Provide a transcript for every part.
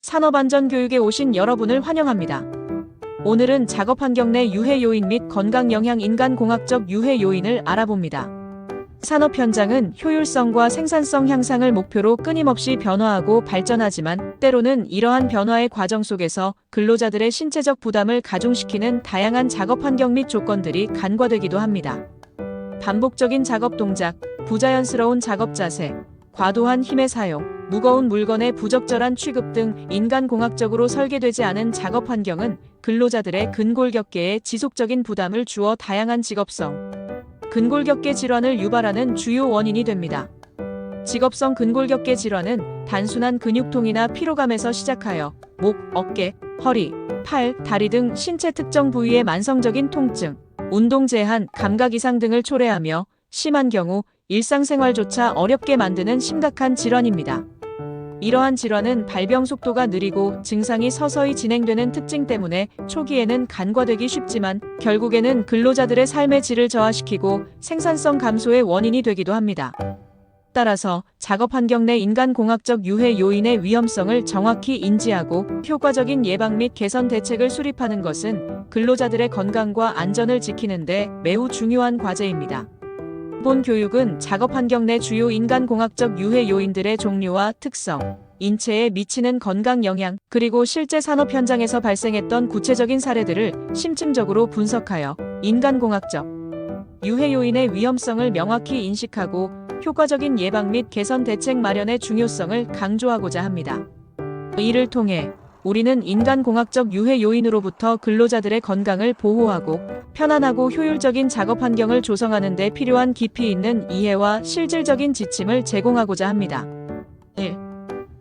산업안전교육에 오신 여러분을 환영합니다. 오늘은 작업 환경 내 유해 요인 및 건강 영향 인간공학적 유해 요인을 알아봅니다. 산업 현장은 효율성과 생산성 향상을 목표로 끊임없이 변화하고 발전하지만 때로는 이러한 변화의 과정 속에서 근로자들의 신체적 부담을 가중시키는 다양한 작업 환경 및 조건들이 간과되기도 합니다. 반복적인 작업 동작, 부자연스러운 작업 자세, 과도한 힘의 사용, 무거운 물건의 부적절한 취급 등 인간공학적으로 설계되지 않은 작업 환경은 근로자들의 근골격계에 지속적인 부담을 주어 다양한 직업성, 근골격계 질환을 유발하는 주요 원인이 됩니다. 직업성 근골격계 질환은 단순한 근육통이나 피로감에서 시작하여 목, 어깨, 허리, 팔, 다리 등 신체 특정 부위의 만성적인 통증, 운동 제한, 감각 이상 등을 초래하며 심한 경우 일상생활조차 어렵게 만드는 심각한 질환입니다. 이러한 질환은 발병 속도가 느리고 증상이 서서히 진행되는 특징 때문에 초기에는 간과되기 쉽지만 결국에는 근로자들의 삶의 질을 저하시키고 생산성 감소의 원인이 되기도 합니다. 따라서 작업 환경 내 인간공학적 유해 요인의 위험성을 정확히 인지하고 효과적인 예방 및 개선 대책을 수립하는 것은 근로자들의 건강과 안전을 지키는 데 매우 중요한 과제입니다. 본 교육은 작업 환경 내 주요 인간공학적 유해 요인들의 종류와 특성, 인체에 미치는 건강 영향, 그리고 실제 산업 현장에서 발생했던 구체적인 사례들을 심층적으로 분석하여 인간공학적 유해 요인의 위험성을 명확히 인식하고 효과적인 예방 및 개선 대책 마련의 중요성을 강조하고자 합니다. 이를 통해 우리는 인간공학적 유해 요인으로부터 근로자들의 건강을 보호하고 편안하고 효율적인 작업 환경을 조성하는 데 필요한 깊이 있는 이해와 실질적인 지침을 제공하고자 합니다. 1.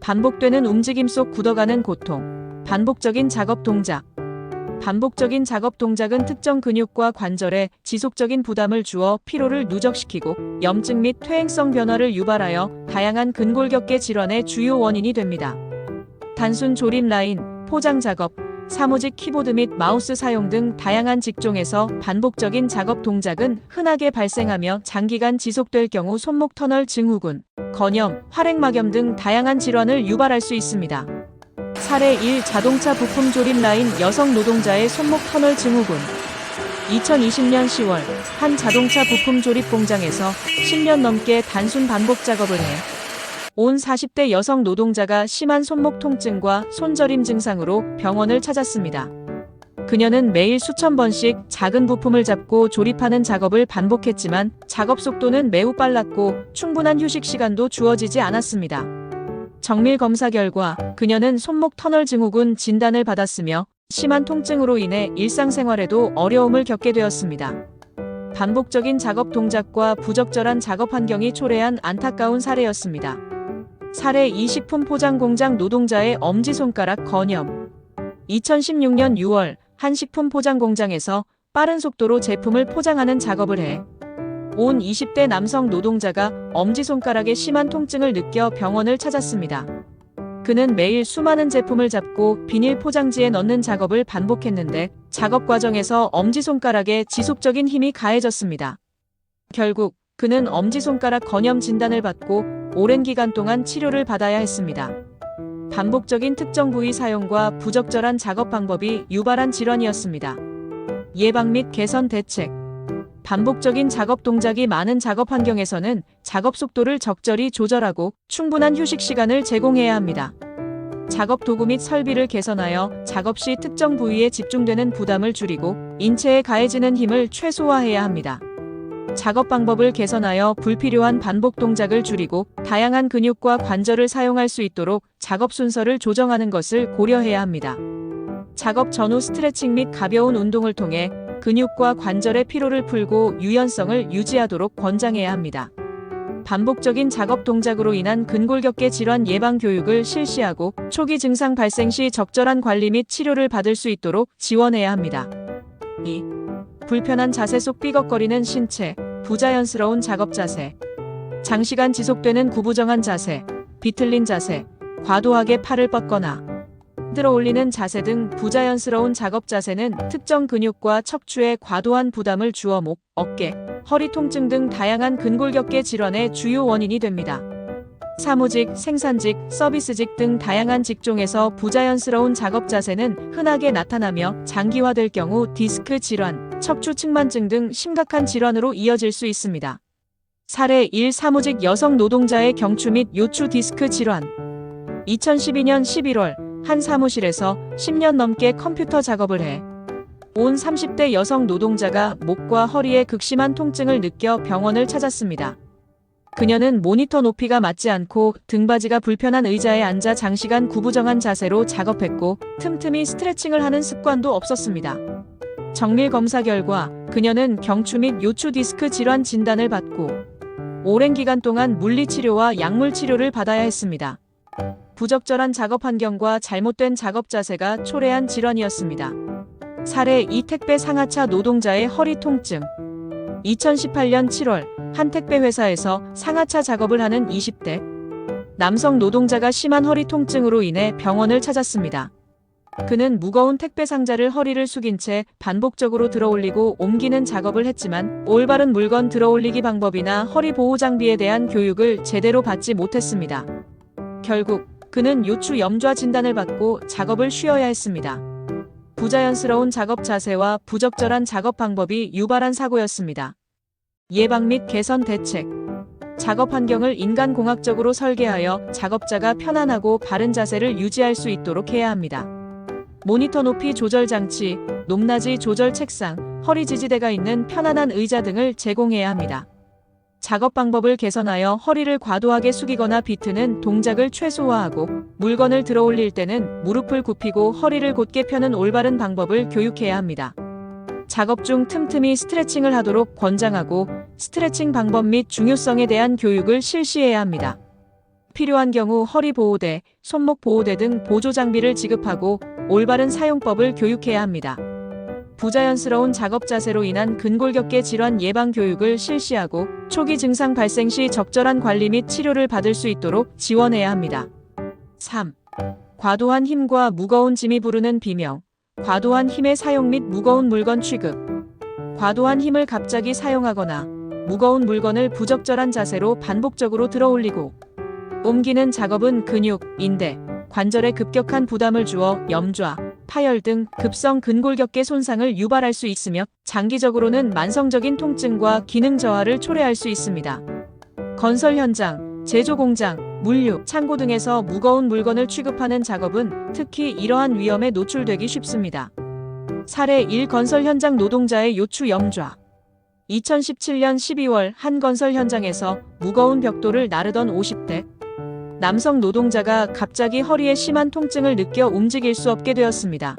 반복되는 움직임 속 굳어가는 고통. 반복적인 작업 동작. 반복적인 작업 동작은 특정 근육과 관절에 지속적인 부담을 주어 피로를 누적시키고 염증 및 퇴행성 변화를 유발하여 다양한 근골격계 질환의 주요 원인이 됩니다. 단순 조립 라인, 포장 작업, 사무직 키보드 및 마우스 사용 등 다양한 직종에서 반복적인 작업 동작은 흔하게 발생하며 장기간 지속될 경우 손목 터널 증후군, 건염, 활액막염 등 다양한 질환을 유발할 수 있습니다. 사례 1. 자동차 부품 조립 라인 여성 노동자의 손목 터널 증후군. 2020년 10월 한 자동차 부품 조립 공장에서 10년 넘게 단순 반복 작업을 해 온 40대 여성 노동자가 심한 손목 통증과 손저림 증상으로 병원을 찾았습니다. 그녀는 매일 수천 번씩 작은 부품을 잡고 조립하는 작업을 반복했지만 작업 속도는 매우 빨랐고 충분한 휴식 시간도 주어지지 않았습니다. 정밀 검사 결과 그녀는 손목 터널 증후군 진단을 받았으며 심한 통증으로 인해 일상생활에도 어려움을 겪게 되었습니다. 반복적인 작업 동작과 부적절한 작업 환경이 초래한 안타까운 사례였습니다. 사례 2. 식품 포장 공장 노동자의 엄지손가락 건염. 2016년 6월 한 식품 포장 공장에서 빠른 속도로 제품을 포장하는 작업을 해 온 20대 남성 노동자가 엄지손가락에 심한 통증을 느껴 병원을 찾았습니다. 그는 매일 수많은 제품을 잡고 비닐 포장지에 넣는 작업을 반복했는데 작업 과정에서 엄지손가락에 지속적인 힘이 가해졌습니다. 결국 그는 엄지손가락 건염 진단을 받고 오랜 기간 동안 치료를 받아야 했습니다. 반복적인 특정 부위 사용과 부적절한 작업 방법이 유발한 질환이었습니다. 예방 및 개선 대책. 반복적인 작업 동작이 많은 작업 환경에서는 작업 속도를 적절히 조절하고 충분한 휴식 시간을 제공해야 합니다. 작업 도구 및 설비를 개선하여 작업 시 특정 부위에 집중되는 부담을 줄이고 인체에 가해지는 힘을 최소화해야 합니다. 작업 방법을 개선하여 불필요한 반복 동작을 줄이고 다양한 근육과 관절을 사용할 수 있도록 작업 순서를 조정하는 것을 고려해야 합니다. 작업 전후 스트레칭 및 가벼운 운동을 통해 근육과 관절의 피로를 풀고 유연성을 유지하도록 권장해야 합니다. 반복적인 작업 동작으로 인한 근골격계 질환 예방 교육을 실시하고 초기 증상 발생 시 적절한 관리 및 치료를 받을 수 있도록 지원해야 합니다. 2. 불편한 자세 속 삐걱거리는 신체, 부자연스러운 작업 자세. 장시간 지속되는 구부정한 자세, 비틀린 자세, 과도하게 팔을 뻗거나 들어 올리는 자세 등 부자연스러운 작업 자세는 특정 근육과 척추에 과도한 부담을 주어 목, 어깨, 허리 통증 등 다양한 근골격계 질환의 주요 원인이 됩니다. 사무직, 생산직, 서비스직 등 다양한 직종에서 부자연스러운 작업 자세는 흔하게 나타나며 장기화될 경우 디스크 질환, 척추 측만증 등 심각한 질환으로 이어질 수 있습니다. 사례 1. 사무직 여성 노동자의 경추 및 요추 디스크 질환. 2012년 11월 한 사무실에서 10년 넘게 컴퓨터 작업을 해 온 30대 여성 노동자가 목과 허리에 극심한 통증을 느껴 병원을 찾았습니다. 그녀는 모니터 높이가 맞지 않고 등받이가 불편한 의자에 앉아 장시간 구부정한 자세로 작업했고 틈틈이 스트레칭을 하는 습관도 없었습니다. 정밀 검사 결과 그녀는 경추 및 요추 디스크 질환 진단을 받고 오랜 기간 동안 물리치료와 약물치료를 받아야 했습니다. 부적절한 작업 환경과 잘못된 작업 자세가 초래한 질환이었습니다. 사례 2. 택배 상하차 노동자의 허리 통증. 2018년 7월 한 택배 회사에서 상하차 작업을 하는 20대 남성 노동자가 심한 허리 통증으로 인해 병원을 찾았습니다. 그는 무거운 택배 상자를 허리를 숙인 채 반복적으로 들어올리고 옮기는 작업을 했지만 올바른 물건 들어올리기 방법이나 허리 보호 장비에 대한 교육을 제대로 받지 못했습니다. 결국 그는 요추 염좌 진단을 받고 작업을 쉬어야 했습니다. 부자연스러운 작업 자세와 부적절한 작업 방법이 유발한 사고였습니다. 예방 및 개선 대책. 작업 환경을 인간공학적으로 설계하여 작업자가 편안하고 바른 자세를 유지할 수 있도록 해야 합니다. 모니터 높이 조절 장치, 높낮이 조절 책상, 허리 지지대가 있는 편안한 의자 등을 제공해야 합니다. 작업 방법을 개선하여 허리를 과도하게 숙이거나 비트는 동작을 최소화하고 물건을 들어올릴 때는 무릎을 굽히고 허리를 곧게 펴는 올바른 방법을 교육해야 합니다. 작업 중 틈틈이 스트레칭을 하도록 권장하고 스트레칭 방법 및 중요성에 대한 교육을 실시해야 합니다. 필요한 경우 허리 보호대, 손목 보호대 등 보조 장비를 지급하고 올바른 사용법을 교육해야 합니다. 부자연스러운 작업 자세로 인한 근골격계 질환 예방 교육을 실시하고 초기 증상 발생 시 적절한 관리 및 치료를 받을 수 있도록 지원해야 합니다. 3. 과도한 힘과 무거운 짐이 부르는 비명. 과도한 힘의 사용 및 무거운 물건 취급. 과도한 힘을 갑자기 사용하거나 무거운 물건을 부적절한 자세로 반복적으로 들어올리고 옮기는 작업은 근육, 인대, 관절에 급격한 부담을 주어 염좌, 파열 등 급성 근골격계 손상을 유발할 수 있으며 장기적으로는 만성적인 통증과 기능 저하를 초래할 수 있습니다. 건설 현장, 제조 공장, 물류, 창고 등에서 무거운 물건을 취급하는 작업은 특히 이러한 위험에 노출되기 쉽습니다. 사례 1. 건설 현장 노동자의 요추 염좌. 2017년 12월 한 건설 현장에서 무거운 벽돌을 나르던 50대 남성 노동자가 갑자기 허리에 심한 통증을 느껴 움직일 수 없게 되었습니다.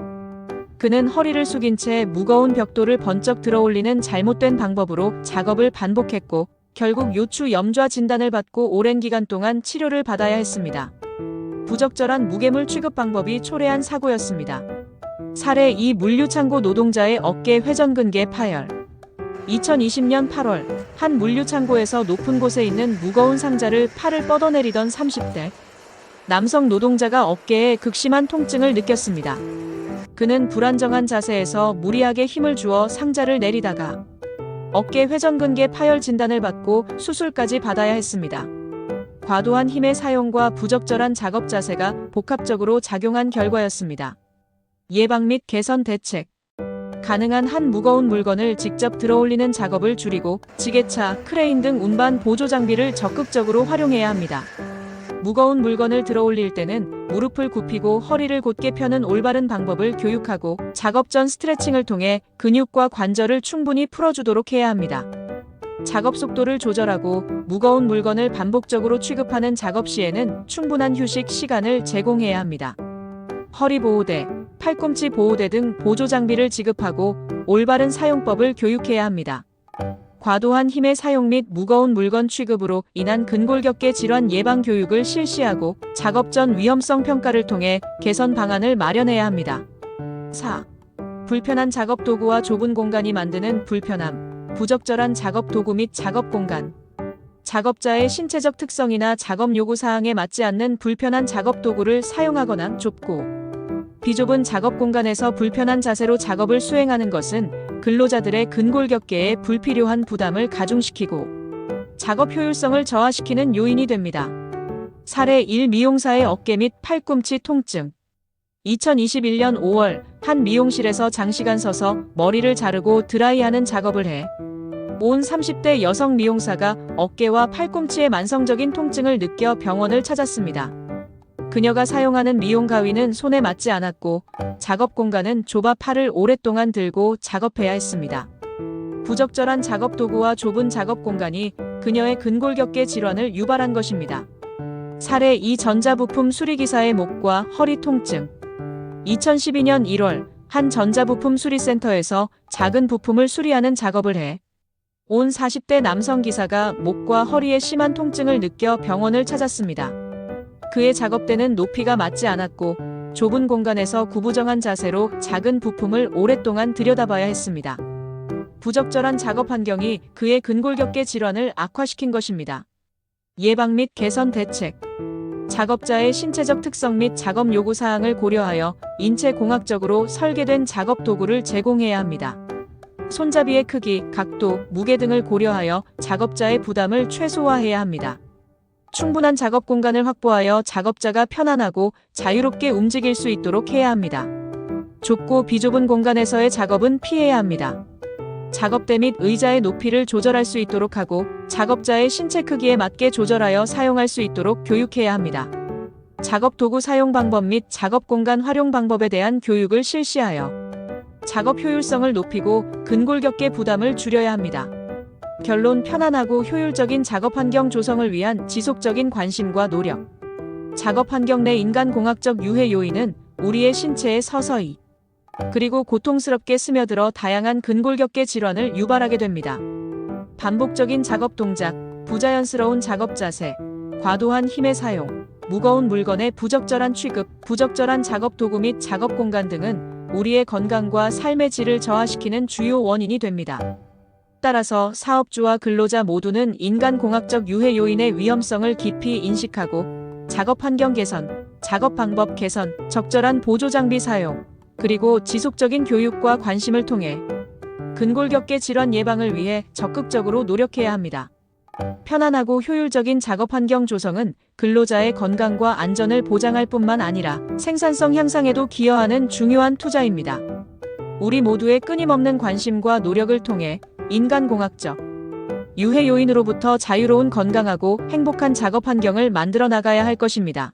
그는 허리를 숙인 채 무거운 벽돌을 번쩍 들어올리는 잘못된 방법으로 작업을 반복했고 결국 요추 염좌 진단을 받고 오랜 기간 동안 치료를 받아야 했습니다. 부적절한 무게물 취급 방법이 초래한 사고였습니다. 사례 2. 물류창고 노동자의 어깨 회전근개 파열. 2020년 8월 한 물류창고에서 높은 곳에 있는 무거운 상자를 팔을 뻗어내리던 30대 남성 노동자가 어깨에 극심한 통증을 느꼈습니다. 그는 불안정한 자세에서 무리하게 힘을 주어 상자를 내리다가 어깨 회전근개 파열 진단을 받고 수술까지 받아야 했습니다. 과도한 힘의 사용과 부적절한 작업 자세가 복합적으로 작용한 결과였습니다. 예방 및 개선 대책. 가능한 한 무거운 물건을 직접 들어올리는 작업을 줄이고 지게차, 크레인 등 운반 보조 장비를 적극적으로 활용해야 합니다. 무거운 물건을 들어올릴 때는 무릎을 굽히고 허리를 곧게 펴는 올바른 방법을 교육하고 작업 전 스트레칭을 통해 근육과 관절을 충분히 풀어주도록 해야 합니다. 작업 속도를 조절하고 무거운 물건을 반복적으로 취급하는 작업 시에는 충분한 휴식 시간을 제공해야 합니다. 허리 보호대, 팔꿈치 보호대 등 보조 장비를 지급하고 올바른 사용법을 교육해야 합니다. 과도한 힘의 사용 및 무거운 물건 취급으로 인한 근골격계 질환 예방 교육을 실시하고 작업 전 위험성 평가를 통해 개선 방안을 마련해야 합니다. 4. 불편한 작업 도구와 좁은 공간이 만드는 불편함, 부적절한 작업 도구 및 작업 공간. 작업자의 신체적 특성이나 작업 요구 사항에 맞지 않는 불편한 작업 도구를 사용하거나 좁고 비좁은 작업 공간에서 불편한 자세로 작업을 수행하는 것은 근로자들의 근골격계에 불필요한 부담을 가중시키고 작업 효율성을 저하시키는 요인이 됩니다. 사례 1. 미용사의 어깨 및 팔꿈치 통증. 2021년 5월 한 미용실에서 장시간 서서 머리를 자르고 드라이하는 작업을 온 30대 여성 미용사가 어깨와 팔꿈치의 만성적인 통증을 느껴 병원을 찾았습니다. 그녀가 사용하는 미용 가위는 손에 맞지 않았고 작업 공간은 좁아 팔을 오랫동안 들고 작업해야 했습니다. 부적절한 작업 도구와 좁은 작업 공간이 그녀의 근골격계 질환을 유발한 것입니다. 사례 2. 전자부품 수리기사의 목과 허리 통증. 2012년 1월 한 전자부품 수리센터에서 작은 부품을 수리하는 작업을 온 40대 남성 기사가 목과 허리에 심한 통증을 느껴 병원을 찾았습니다. 그의 작업대는 높이가 맞지 않았고 좁은 공간에서 구부정한 자세로 작은 부품을 오랫동안 들여다봐야 했습니다. 부적절한 작업 환경이 그의 근골격계 질환을 악화시킨 것입니다. 예방 및 개선 대책. 작업자의 신체적 특성 및 작업 요구 사항을 고려하여 인체공학적으로 설계된 작업 도구를 제공해야 합니다. 손잡이의 크기, 각도, 무게 등을 고려하여 작업자의 부담을 최소화해야 합니다. 충분한 작업 공간을 확보하여 작업자가 편안하고 자유롭게 움직일 수 있도록 해야 합니다. 좁고 비좁은 공간에서의 작업은 피해야 합니다. 작업대 및 의자의 높이를 조절할 수 있도록 하고 작업자의 신체 크기에 맞게 조절하여 사용할 수 있도록 교육해야 합니다. 작업 도구 사용 방법 및 작업 공간 활용 방법에 대한 교육을 실시하여 작업 효율성을 높이고 근골격계 부담을 줄여야 합니다. 결론. 편안하고 효율적인 작업 환경 조성을 위한 지속적인 관심과 노력. 작업 환경 내 인간공학적 유해 요인은 우리의 신체에 서서히 그리고 고통스럽게 스며들어 다양한 근골격계 질환을 유발하게 됩니다. 반복적인 작업 동작, 부자연스러운 작업 자세, 과도한 힘의 사용, 무거운 물건의 부적절한 취급, 부적절한 작업 도구 및 작업 공간 등은 우리의 건강과 삶의 질을 저하시키는 주요 원인이 됩니다. 따라서 사업주와 근로자 모두는 인간공학적 유해 요인의 위험성을 깊이 인식하고 작업 환경 개선, 작업 방법 개선, 적절한 보조 장비 사용, 그리고 지속적인 교육과 관심을 통해 근골격계 질환 예방을 위해 적극적으로 노력해야 합니다. 편안하고 효율적인 작업 환경 조성은 근로자의 건강과 안전을 보장할 뿐만 아니라 생산성 향상에도 기여하는 중요한 투자입니다. 우리 모두의 끊임없는 관심과 노력을 통해 인간공학적 유해 요인으로부터 자유로운 건강하고 행복한 작업 환경을 만들어 나가야 할 것입니다.